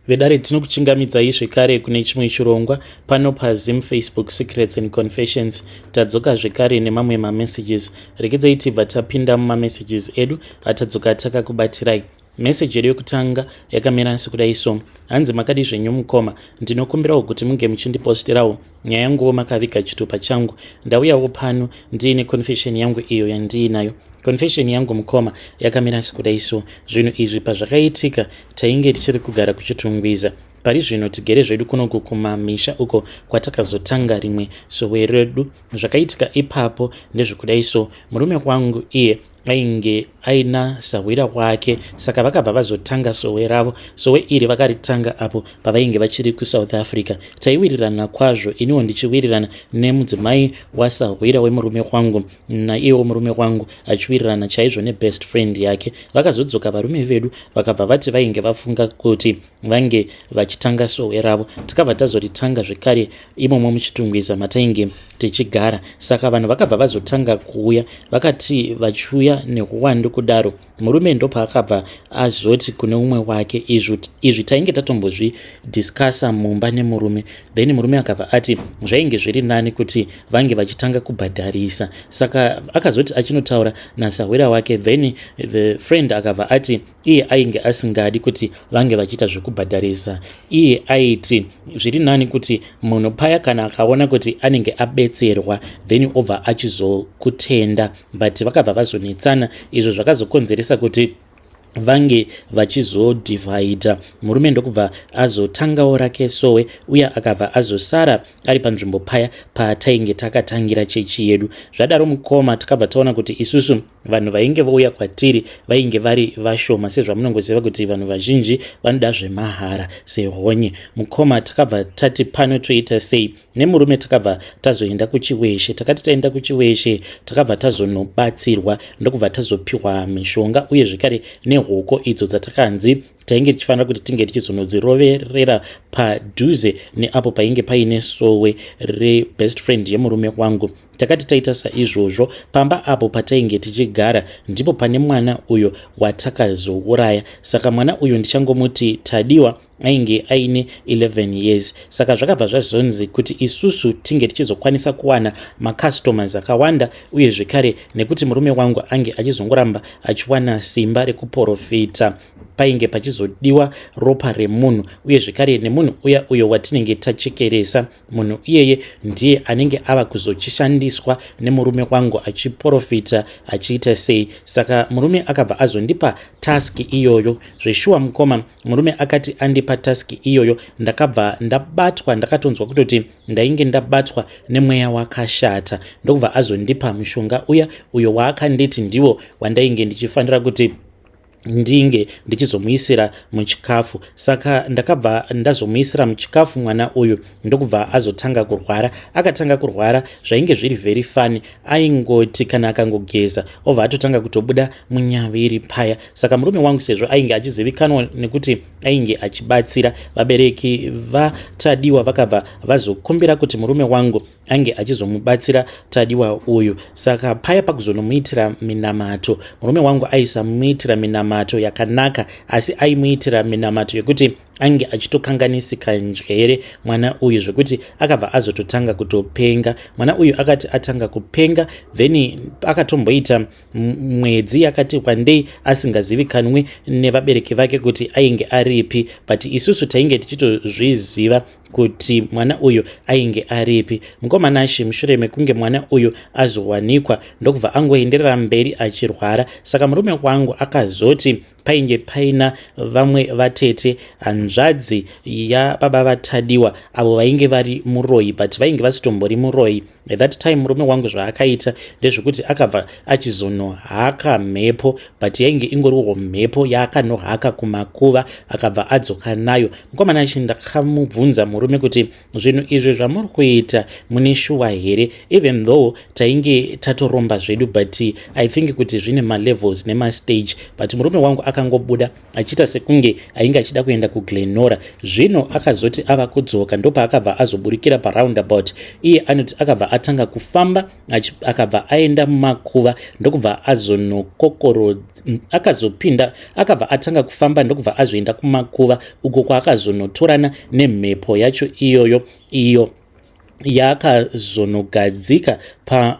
vedare tinokuchingamidzai zvekare kune chimwe chirongwa pano paZim Facebook Secrets and Confessions. Tadzoka zvekare nemamwe mamessages. Rekedzai tibva tapinda mumamessages edu atadzoka takakubatirai. Message yedu yokutanga yakamira sekudai so: hanzi makadi zvenyu mukoma, ndinokumbirawo kuti munge muchindiposterawo nyaya yanguwo makaviga chitupa changu. Ndauyawo pano ndiine confession yangu iyo yandiinayo. Confession yangu mukoma yakamira sekudai so: zvinhu izvi pazvakaitika tainge tichiri kugara kuchitungwiza. Pari zvino tigere zvedu kunoku kumamisha uko kwatakazotanga rimwe sowe redu. Zvakaitika ipapo ndezvekudai so: murume wangu iye ainge aina sawira wake, saka vakabva vazotanga sowe ravo. Sowe iri vakaritanga apo pavainge vachiri kuSouth Africa. Taiwirirana kwazvo, iniwo ndichiwirirana nemudzimai wasawira wemurume wangu, naiyewo murume wangu achiwirirana chaizvo nebest friend yake. Vakazodzoka varume vedu vakabva vati vainge vafunga kuti vange vachitanga sowe ravo. Takabva tazoritanga zvekare imomo muchitungwiza matainge tichigara. Saka vanhu vakabva vazotanga kuuya, vakati vachiuya neuwandu kudaro, murume ndopaakabva azoti kune umwe wake, izvi tainge tatombozvidiscasa mumba nemurume. Then murume akabva ati zvainge zviri nani kuti vange vachitanga kubhadharisa. Saka akazoti achinotaura nasawira wake, then the friend akabva ati iye ainge asingadi kuti vange vachiita zvekubhadharisa. Iye aiti zviri nani kuti munhu paya kana akaona kuti anenge abetserwa then obva achizokutenda, but vakabva vazonetsana. Izvo zvakazokonzeresa kuti vange vachizodivhaidha. Murume ndokubva azotangawo rake sowe, uye akabva azosara ari panzvimbo paya patainge takatangira chechi yedu. Zvadaro mukoma takabva taona kuti isusu vanhu vainge vouya kwatiri vainge vari vashoma, sezvamunongoziva kuti vanhu vazhinji vanoda zvemahara sehonye. Mukoma takabva tati pano toita sei? Nemurume takabva tazoenda kuchiweshe. Takati taenda kuchiweshe takabva tazonobatsirwa ndokubva tazopiwa mishonga, uye zvekare nehoko idzo dzatakanzi tainge tichifanira kuti tinge tichizonodziroverera padhuze neapo painge paine sowe rebest friend yemurume wangu. Takati taita saizvozvo, pamba apo patainge tichigara ndipo pane mwana uyo watakazouraya. Saka mwana uyu ndichangomuti Tadiwa ainge aine 11 years. Saka zvakabva zvazonzi kuti isusu tinge tichizokwanisa kuwana macustomers akawanda, uye zvekare nekuti murume wangu ange achizongoramba achiwana simba rekuprofita, painge pachizodiwa ropa remunhu, uye zvekare nemunhu uyo watinenge tachekeresa. Munhu iyeye ndiye anenge ava kuzochishandiswa nemurume wangu achiprofita achiita sei. Saka murume akabva azondipa task iyoyo. Zveshuwa mukoma, murume akati andipa task iyoyo ndakabva ndabatwa, ndakatonzwa kutoti ndainge ndabatwa nemweya wakashata. Ndokubva azondipa mushonga uyo waakanditi ndiwo wandainge ndichifanira kuti ndinge ndichizomuisira muchikafu. Saka ndakabva ndazomuisira muchikafu mwana uyu, ndokubva azotanga kurwara. Akatanga kurwara zvainge zviri very funny. Aingoti kana akangogeza obva atotanga kutobuda munyaviri paya. Saka murume wangu sezvo ainge achizivikanwa nekuti ainge achibatsira, vabereki vaTadiwa vakabva vazokumbira kuti murume wangu ange achizomubatsira Tadiwa uyu. Saka paya pakuzonomuitira minamato, murume wangu aisamuitira minamato yakanaka, asi aimuitira minamato yekuti ange achitokanganisika njere mwana uyu, zvekuti akabva azototanga kutopenga. Mwana uyu akati atanga kupenga, then akatomboita mwedzi yakati wandei asingazivikanwi nevabereki vake kuti ainge aripi, but isusu tainge tichitozviziva kuti mwana uyu ainge aripi. Mukomanashi mushure mekunge mwana uyu azowanikwa ndokubva angoenderera mberi achirwara. Saka murume wangu akazoti painge paina vamwe vatete, hanzvadzi yababa vaTadiwa, avo vainge vari muroyi, but vainge vasitombori muroyi. At that time murume wangu zvaakaita ndezvekuti akabva achizonohaka mhepo, but yainge ingoriwo mhepo yaakanohaka kumakuva, akabva adzoka nayo. Mukomanachi ndakamubvunza murume kuti zvinhu izvi zvamuri kuita mune shuwa here? Even though tainge tatoromba zvedu, but I think kuti zvine malevels nemastage. But murume wangu akangobuda achiita sekunge ainge achida kuenda kuGlenora. Zvino akazoti ava kudzoka ndopaakabva azoburikira paroundabout. Iye anoti akabva atanga kufamba akabva aenda mumakuva ndokubva akazopinda akabva atanga kufamba ndokubva azoenda kumakuva uko kwaakazonotorana nemhepo yacho iyoyo iyo yakazonogadzika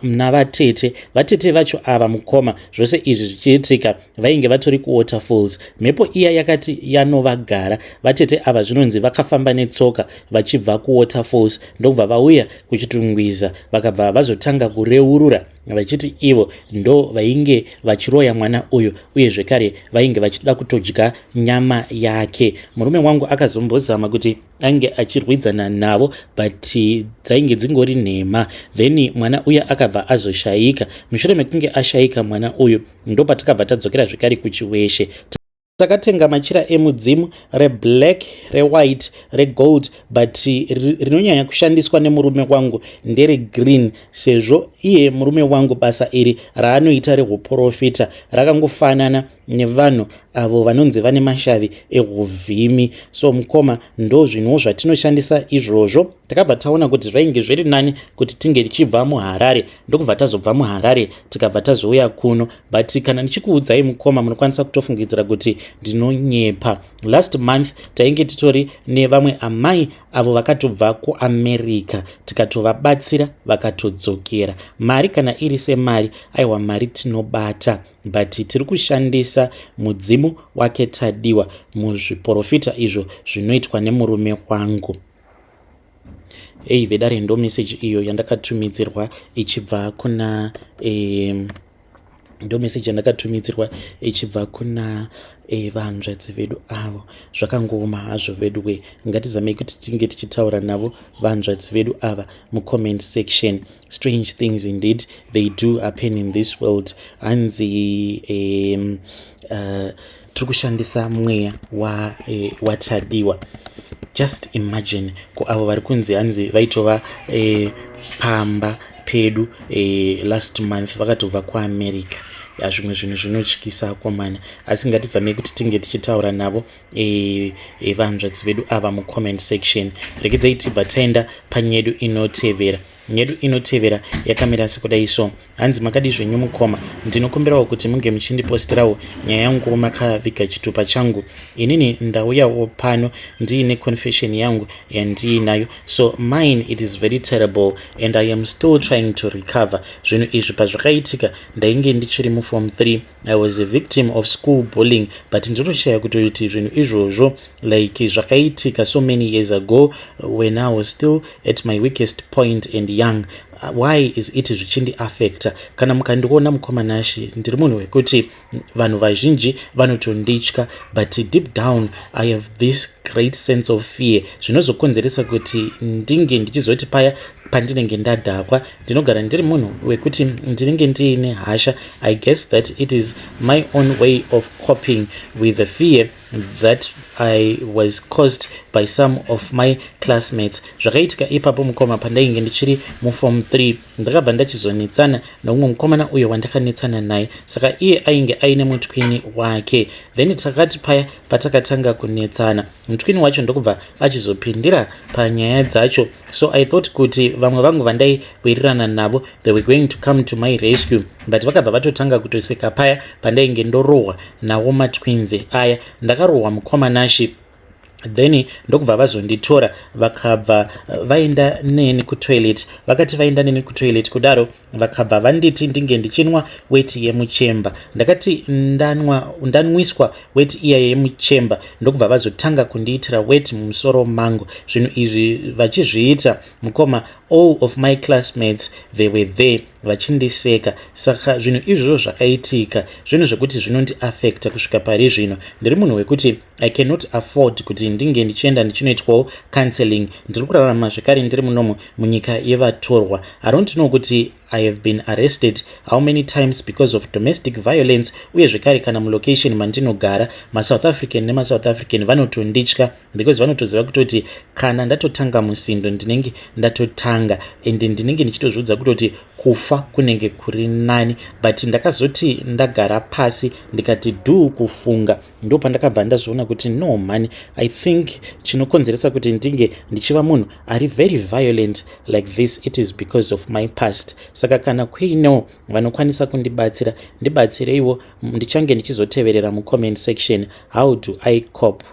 navatete vacho ava mukoma. Zvose izvi zvichiitika vainge vatori kuwaterfalls. Mhepo iya yakati yanovagara vatete ava zvinonzi vakafamba netsoka vachibva kuwaterfalls ndokubva vauya kuchitungwiza vakabva vazotanga kureurura vachiti ivo ndo vainge vachiroya mwana uyu uye zvekare vainge vachida kutodya nyama yake. Murume wangu akazombozama kuti ange achirwidzana navo but dzainge dzingori nhema. Then mwana uya akabva azoshayika. Mushure mekunge ashayika mwana uyu ndopatakabva tadzokera zvekare kuchiweshe. Takatenga machira emudzimu reblack, rewhite, regold but rinonyanya kushandiswa nemurume wangu nderegreen sezvo iye murume wangu basa iri raanoita rehuprofita rakangofanana nevanhu avo vanonzi vane mashavi ehuvhimi. So mukoma ndo zvinhu zvatinoshandisa izvozvo. Takabva taona kuti zvainge zviri nani kuti tinge tichibva muHarare ndokubva tazobva muHarare tikabva tazouya kuno. But kana ndichikuudzai mukoma munokwanisa kutofungidzira kuti ndinonyepa. Last month tainge titori nevamwe amai avo vakatobva kuAmerica tikatovabatsira vakatodzokera. Mari kana iri semari aiwa mari tinobata but tiri kushandisa mudzimu wake Tadiwa muzviprofita izvo zvinoitwa nemurume wangu. Vedare ndo message iyo yandakatumidzirwa ichibva kuna ndo message yandakatumidzirwa ichibva kuna vanzvadzi vedu avo. Zvakangoma hazvo vedu we, ngatizamei kuti tinge tichitaura navo vanzvadzi vedu ava mucomment section. Strange things indeed they do happen in this world. Hanzi tiri kushandisa mweya waTadiwa. Just imagine avo vari kunzi hanzi vaitova pamba pedu last month vakatobva kuAmerica. Zvimwe zvinhu zvinotyisa komana, asi ngatizamei kuti tinge tichitaura navo vanzvadzi vedu ava mucomment section. Regedzai tibva taenda panyedu inotevera. Nyedu inotevera yakamira sekudai so. Hanzi makadi zvenyu mukoma, ndinokumbirawo kuti munge muchindipostirawo nyaya yangu makaviga chitupa changu. Inini ndauyawo pano ndiine confession yangu yandiinayo. So mine it is very terrible and I am still trying to recover. Zvinhu izvi pazvakaitika ndainge ndichiri muform 3. I was a victim of school bullying but ndinoshaya kuti zvinhu izvozvo like zvakaitika so many years ago when I was still at my weakest point and young. Why is it zvichindi affecta? Kana mukandiona mukomanashi ndiri munhu wekuti vanhu vazhinji vanotonditya but deep down I have this great sense of fear. Zvinozokonzeresa kuti ndinge ndichizoti paya pandinenge ndadhakwa ndinogara ndiri munhu wekuti ndinenge ndiine hasha. I guess that it is my own way of coping with the fear that I was caused by some of my classmates. Zvakaitika ipapo mukoma pandainge ndichiri muform 3 ndakabva ndachizonetsana neumwe mukomana uyo wandakanetsana naye, saka iye ainge aine mutwini wake. Then takati paya patakatanga kunetsana mutwini wacho ndokubva achizopindira panyaya dzacho. So I thought kuti vamwe vangu vandaiwirirana navo they were going to come to my rescue but vakabva vatotanga kutoseka paya pandainge ndorohwa nawo matwinzi aya. Ndakarohwa mukomanashi then ndokubva vazonditora vakabva vaenda neni kutoilet. Vakati vaenda neni kutoilet kudaro vakabva vanditi ndinge ndichinwa weti yemuchemba. Ndakati ndanwiswa weti iya yemuchemba ndokubva vazotanga kundiitira weti mumusoro mangu. Zvinhu izvi vachizviita mukoma all of my classmates they were there vachindiseka. Saka zvinhu izvozvo zvakaitika zvinhu zvekuti zvinondiaffecta kusvika pari zvino. Ndiri munhu wekuti I cannot afford kuti ndinge ndichienda ndichinoitwawo counseling. Ndiri kurarama zvekare ndiri munomo munyika yevatorwa. I don't know kuti I have been arrested how many times because of domestic violence, uye zvekare kana mulocation mandinogara maSouth African nemaSouth African vanotonditya because vanotoziva kutoti kana ndatotanga musindo ndinenge ndatotanga ende ndinenge ndichitozvidza kutoti kufa kunenge kuri nani. But ndakazoti ndagara pasi ndikati do kufunga ndo pandakabva ndazoona kuti no man, I think chinokonzeresa kuti ndinge ndichiva munhu ari very violent like this, it is because of my past. Saka kana kuinewo vanokwanisa kundibatsira, ndibatsireiwo, ndichange ndichizoteverera mucomment section. How do I cope?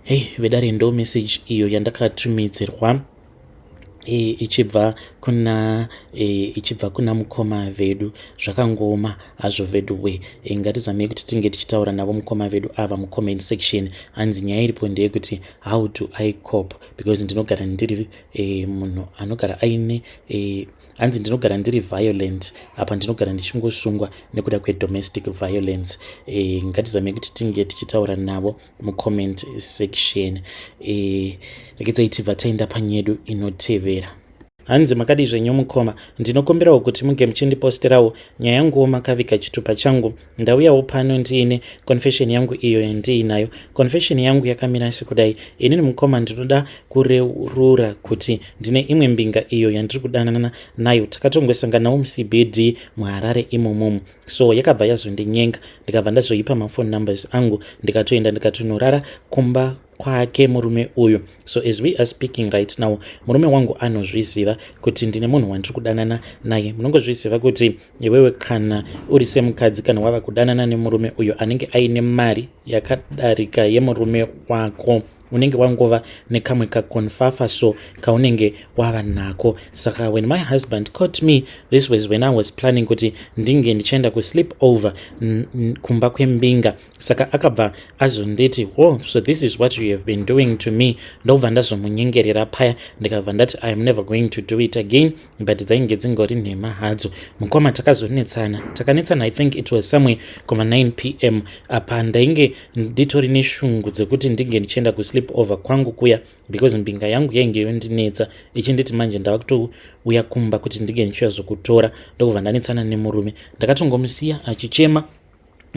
Hey vedare, ndo message iyo yandakatumidzirwa ichibva kuna mukoma vedu. Zvakangoma hazvo vedu we, ngatizamei kuti tinge tichitaura navo mukoma vedu ava mucomment section. Hanzi nyaya iripo ndeyekuti how do I cope, because ndinogara ndiri munhu anogara aine hanzi ndinogara ndiri violent apa, ndinogara ndichingosungwa nekuda kwedomestic violence. Ngatizamei kuti tinge tichitaura navo mucomment section. Rekedzai tibva taenda panyedu inotevera. Hanzi makadi zvenyu mukoma, ndinokumbirawo kuti muge muchindiposterawo nyaya yanguwo makaviga chitupa changu. Ndauyawo pano ndiine confession yangu iyo yandiinayo. Confession yangu yakamira sekudai: inini mukoma ndinoda kurerura kuti ndine imwe mbinga iyo yandiri kudanana nayo. Takatongosanganawo muCBD muHarare imomomo, so yakabva yazondinyenga, ndikabva ndazoipa mafone numbers angu, ndikatoenda ndikatonorara kumba kwake murume uyu. So as we are speaking right now, murume wangu anozviziva kuti ndine munhu wandiri kudanana naye. Munongozviziva kuti iwewe kana uri semukadzi, kana wava kudanana nemurume uyu anenge aine mari yakadarika yemurume wako, unenge wangova nekamwe kakonfafa so kaunenge wava nako. Saka when my husband caught me, this was when I was planning kuti ndinge ndichenda kusleep over kumba kwembinga. Saka akabva azonditi, oh, so this is what you have been doing to me. Ndobva ndazomunyengerera paya, ndikabva ndati I am never going to do it again. But dzainge dzingori nhema hadzo. Mukoma takanetsana, I think it was somewhere kuma 9 p.m. apa ndainge nditori neshungu dzekuti ndinge ndichenda kusleep over kwangu kuya, because mbinga yangu yainge yondinetsa ichinditi manje ndava kutouya kumba kuti ndinge ndichizokutora. Ndokubva ndanetsana nemurume, ndakatongomusiya achichema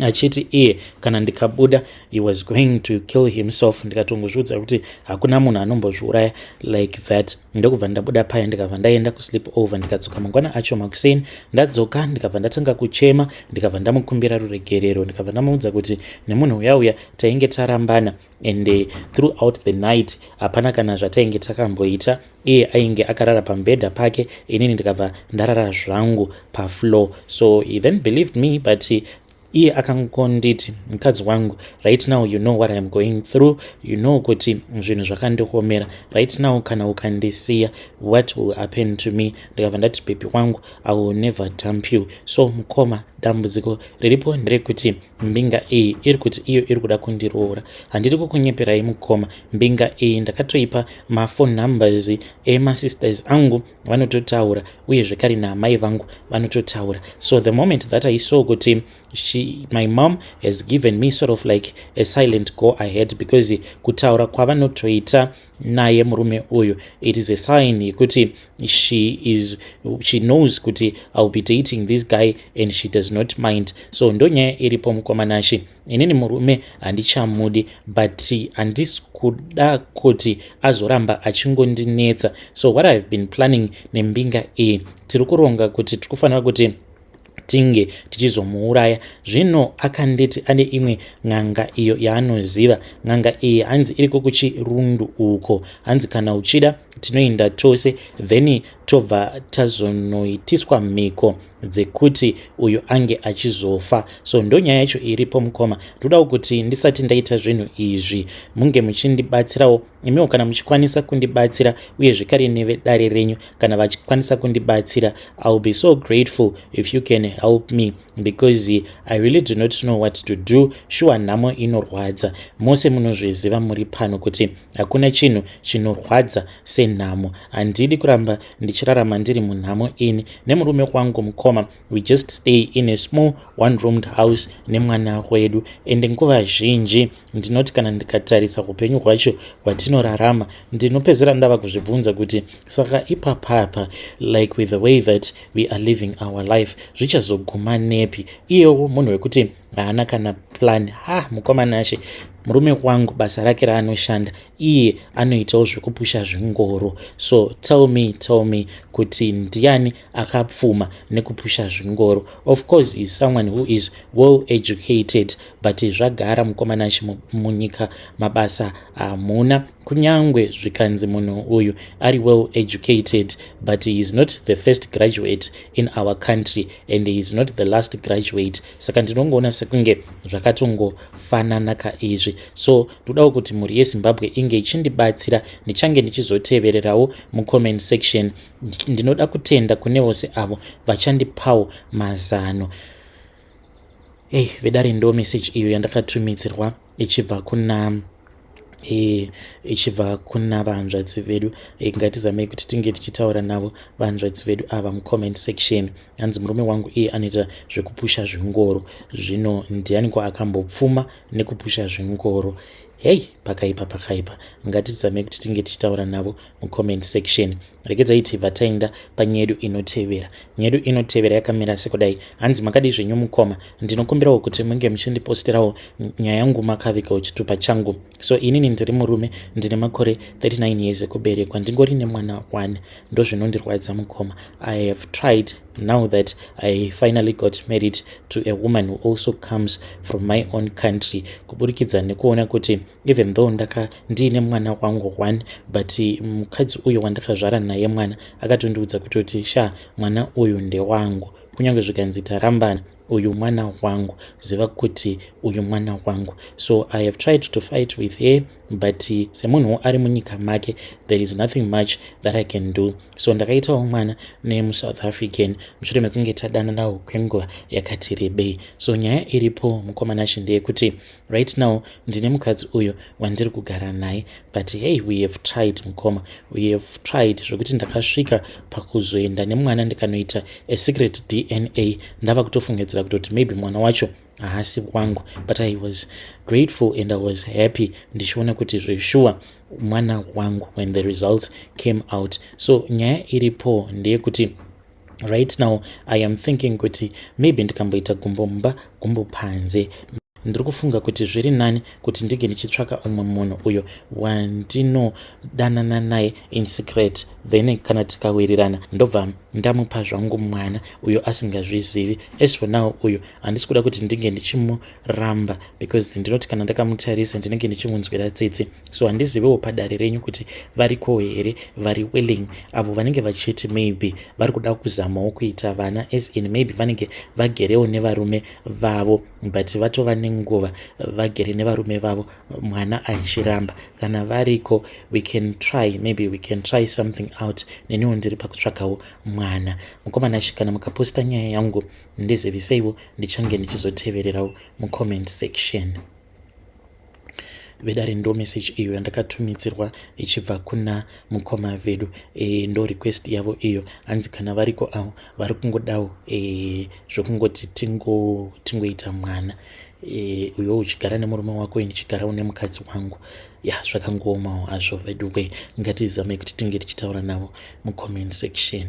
achiti iye kana ndikabuda he was going to kill himself. Ndikatongozviudza kuti hakuna munhu anombozviuraya like that. Ndokubva ndabuda paya ndikabva ndaenda kusleep over. Ndikadzoka mangwana acho makuseni, ndadzoka ndikabva ndatanga kuchema, ndikabva ndamukumbira ruregerero, ndikabva ndamuudza kuti nemunhu uyauya tainge tarambana and throughout the night hapana kana zvatainge takamboita. Iye ainge akarara pambedha pake, inini ndikabva ndarara zvangu pafloor. So he then believed me, but iye akangonditi, mukadzi wangu, right now you know what I am going through, you know kuti zvinhu zvakandikomera right now, kana ukandisiya what will happen to me. Ndikabva ndati baby wangu, I will never dump you. So mukoma, dambudziko riripo nderekuti mbinga iyi iri kuti iyo iri kuda kundiroora. Handiri kukunyeperai mukoma, mbinga iyi ndakatoipa mafone numbers emasisters angu, vanototaura, uye zvekare naamai vangu vanototaura. So the moment that I saw kuti my mom has given me sort of like a silent go ahead, because kutaura kwavanotoita naye murume uyu, it is a sign yekuti she knows kuti I'll be dating this guy and she does not mind. So ndo nyaya iripo mukoma nashi, inini murume handichamudi, but handisi kuda kuti azoramba achingondinetsa. So what I've been planning nembinga iyi, tiri kuronga kuti tikufanira kuti tinge tichizomuuraya. Zvino akanditi ane imwe ng'anga iyo yaanoziva. Ng'anga iyi hanzi iriko kuchirundu uko, hanzi kana uchida tinoenda tose, then tobva tazonoitiswa mhiko dzekuti uyu ange achizofa. So ndo nyaya yacho iripo mukoma. Ndodawo kuti ndisati ndaita zvinhu izvi munge muchindibatsirawo imiwo, kana muchikwanisa kundibatsira, uye zvekare nevedare renyu kana vachikwanisa kundibatsira, I'll be so grateful if you can help me. because I really do not know what to do. Sure, nhamo inorwadza. Mose munozviziva muri pano kuti hakuna chinhu chinorwadza senhamo. Handidi kuramba ndichirarama ndiri munhamo ini nemurume wangu mukoma. We just stay in a small one-roomed house nemwana wedu. Ende nguva zhinji ndinoti kana ndikatarisa upenyu hwacho hwatinorarama ndinopedzera ndava kuzvibvunza kuti saka ipapapa, like with the way that we are living our life, zvichazoguma nepi? Iyewo munhu wekuti haana kana plan. Mukomana ashe, murume wangu basa rake raanoshanda iye anoitawo zvekupusha zvingoro. So tell me kuti ndiani akapfuma nekupusha zvingoro? Of course he's someone who is well educated, but zvagara mukomana ashe munyika mabasa hamuna. Kunyangwe zvikanzi munhu uyu ari well educated, but he is not the first graduate in our country and he is not the last graduate. Saka ndinongoona sekunge zvakatongofanana kaizvi. So ndodawo kuti mhuri yeZimbabwe inge ichindibatsira, ndichange ndichizotevererawo mucomment section. Ndinoda kutenda kune vose avo vachandipawo mazano. Vedare ndo message iyo yandakatumidzirwa ichibva kuna vahanzvadzi vedu. Ngatizamei kuti tinge tichitaura navo vahanzvadzi vedu ava mucomment section. Hanzi murume wangu iye anoita zvekupusha zvingoro. Zvino ndianiko akambopfuma nekupusha zvingoro? Pakaipa. Ngatizamei kuti tinge tichitaura navo mucomment section. Regedzai tibva taenda panyedu inotevera. Nyedu inotevera yakamira sekudai. Hanzi makadi zvenyu mukoma, ndinokumbirawo kuti munge muchindiposterawo nyaya yangu makavikawo chitupa changu. So inini ndiri murume, ndine makore 39 years ekuberekwa, ndingori nemwana 1. Ndo zvinondirwadza mukoma. I have tried now that I finally got married to a woman who also comes from my own country, kuburikidza nekuona kuti even though ndiine mwana wangu 1, but mukadzi uyo wandakazvara naye mwana akatondiudza kutoti mwana uyu ndewangu. Kunyange zvikanzi tarambana, uyu mwana wangu, ziva kuti uyu mwana wangu. So I have tried to fight with her, but semunhu ari munyika make, there is nothing much that I can do. So ndakaitawo mwana nemuSouth African mushure mekunge tadananawo kwenguva yakati rebei. So nyaya iripo mukomana ashe ndeyekuti right now ndine mukadzi uyo wandiri kugara naye, but we have tried mukoma, we have tried zvokuti ndakasvika pakuzoenda nemwana ndikanoita a secret DNA. Ndava kutofungidzira kutoti maybe mwana wacho haasi wangu, but I was grateful and I was happy ndichiona kuti zveshuwa mwana wangu when the results came out. So nyaya iripo ndeyekuti right now I am thinking kuti maybe ndikamboita gumbo panze. Ndiri kufunga kuti zviri nani kuti ndige ndichitsvaka umwe munhu uyo wandinodanana naye in secret, then kana tikawirirana ndobva ndamupa zvangu mwana uyo asingazvizivi. As for now uyo handisi kuda kuti ndinge ndichimuramba, because ndinoti kana ndakamutarisa ndinenge ndichimunzwira tsitsi. So handizivewo padare renyu kuti variko here vari willing, avo vanenge vachiti maybe vari kuda kuzamawo kuita vana, as in maybe vanenge vagerewo nevarume vavo, but vatova nenguva vagere nevarume vavo mwana achiramba. Kana variko, we can try, maybe we can try something out. Neniwo ndiri pakutsvakawo mwana. Mukomana ashe, kana mukaposta nyaya yangu ndiziviseiwo, ndichange ndichizotevererawo mucomment section. Vedare ndo message iyo yandakatumidzirwa ichibva kuna mukoma vedu. Ndo request yavo iyo. Hanzi kana variko avo vari kungodawo zvokungoti tingoita mwana, uyo uchigara nemurume wako ndichigarawo nemukadzi wangu, zvakangomawo hazvo vedu. Ngatizamei kuti tinge tichitaura navo mucomment section.